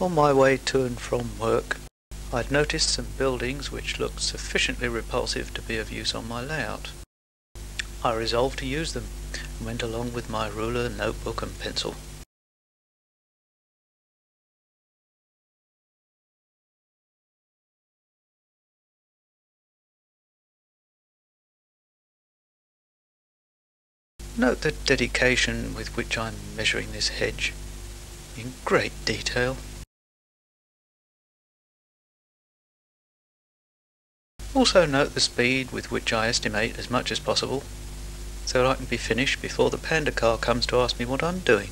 On my way to and from work, I'd noticed some buildings which looked sufficiently repulsive to be of use on my layout. I resolved to use them and went along with my ruler, notebook and pencil. Note the dedication with which I'm measuring this hedge, in great detail. Also note the speed with which I estimate as much as possible, so that I can be finished before the panda car comes to ask me what I'm doing.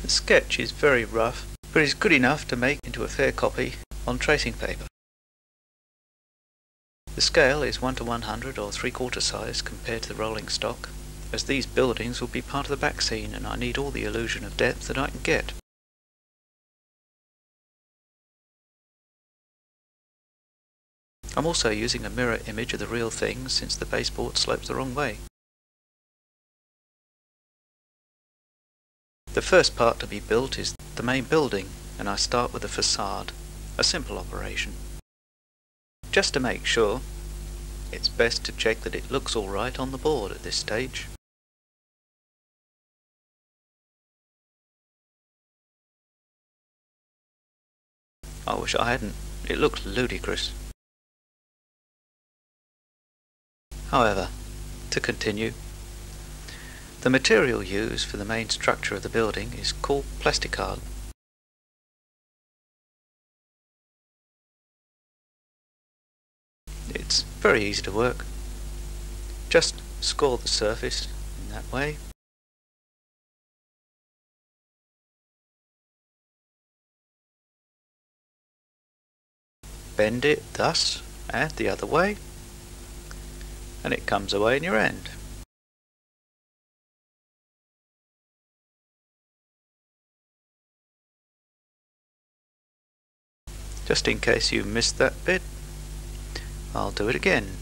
The sketch is very rough, but is good enough to make into a fair copy on tracing paper. The scale is 1:100 or 3/4 size compared to the rolling stock, as these buildings will be part of the back scene and I need all the illusion of depth that I can get. I'm also using a mirror image of the real thing since the baseboard slopes the wrong way. The first part to be built is the main building, and I start with the facade, a simple operation. Just to make sure, it's best to check that it looks alright on the board at this stage. I wish I hadn't, it looks ludicrous. However, to continue, the material used for the main structure of the building is called plasticard. It's very easy to work. Just score the surface in that way. Bend it thus and the other way, and it comes away in your end. Just in case you missed that bit, I'll do it again.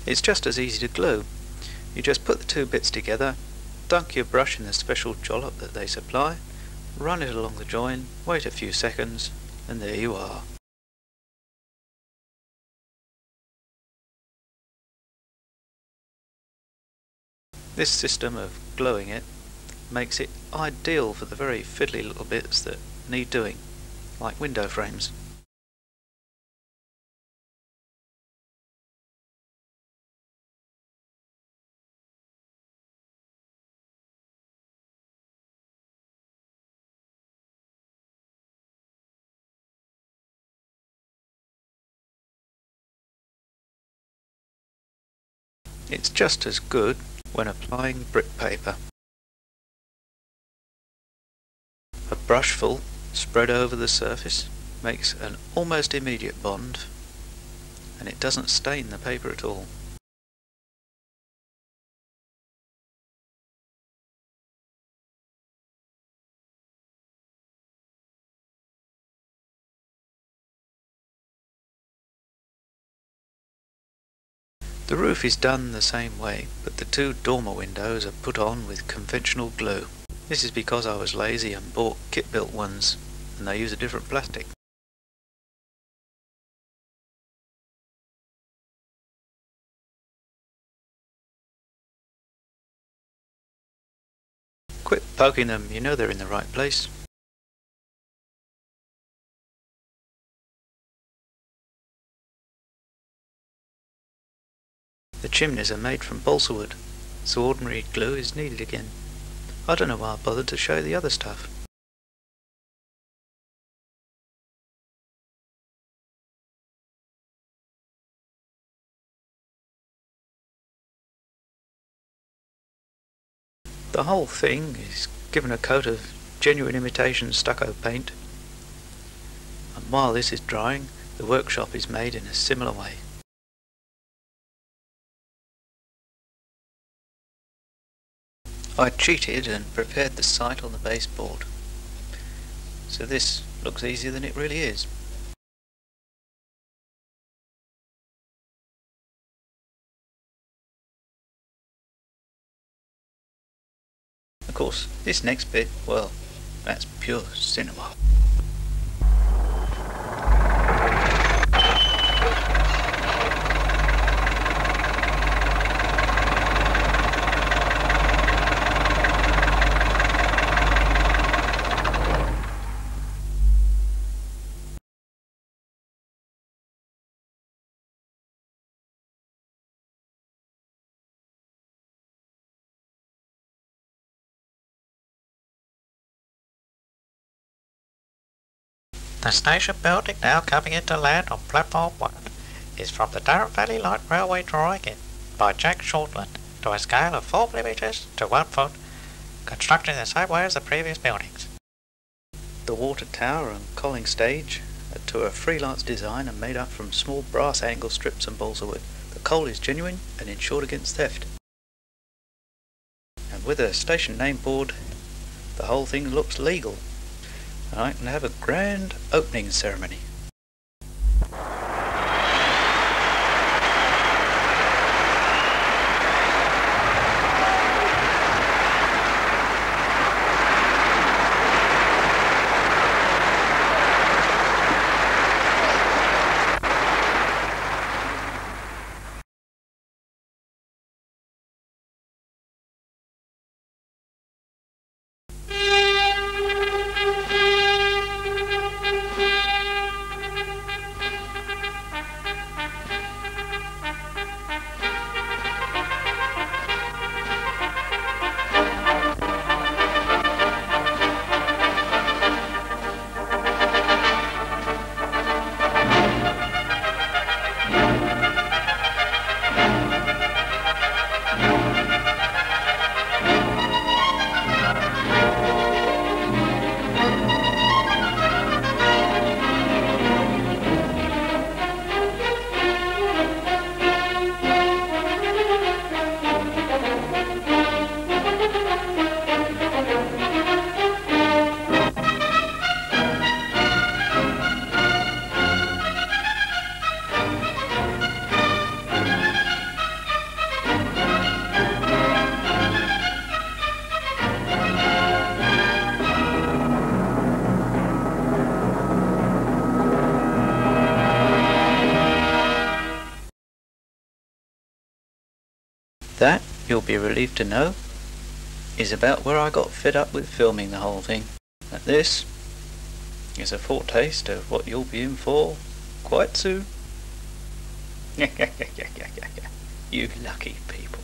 It's just as easy to glue. You just put the two bits together, dunk your brush in the special jollop that they supply, run it along the join, wait a few seconds, and there you are. This system of gluing it makes it ideal for the very fiddly little bits that need doing, like window frames. It's just as good when applying brick paper. A brushful spread over the surface makes an almost immediate bond, and it doesn't stain the paper at all. The roof is done the same way, but the two dormer windows are put on with conventional glue. This is because I was lazy and bought kit-built ones, and they use a different plastic. Quit poking them, you know they're in the right place. The chimneys are made from balsa wood, so ordinary glue is needed again. I don't know why I bothered to show the other stuff. The whole thing is given a coat of genuine imitation stucco paint, and while this is drying, the workshop is made in a similar way. I cheated and prepared the site on the baseboard, so this looks easier than it really is. Of course, this next bit, well, that's pure cinema. The station building now coming into land on Platform 1 is from the Darren Valley Light Railway drawing in by Jack Shortland to a scale of 4mm to 1 foot, constructed in the same way as the previous buildings. The water tower and coaling stage are to a freelance design and made up from small brass angle strips and balsa wood. The coal is genuine and insured against theft. And with a station name board, the whole thing looks legal. And I can have a grand opening ceremony. That, you'll be relieved to know, is about where I got fed up with filming the whole thing. And this is a foretaste of what you'll be in for quite soon. You lucky people.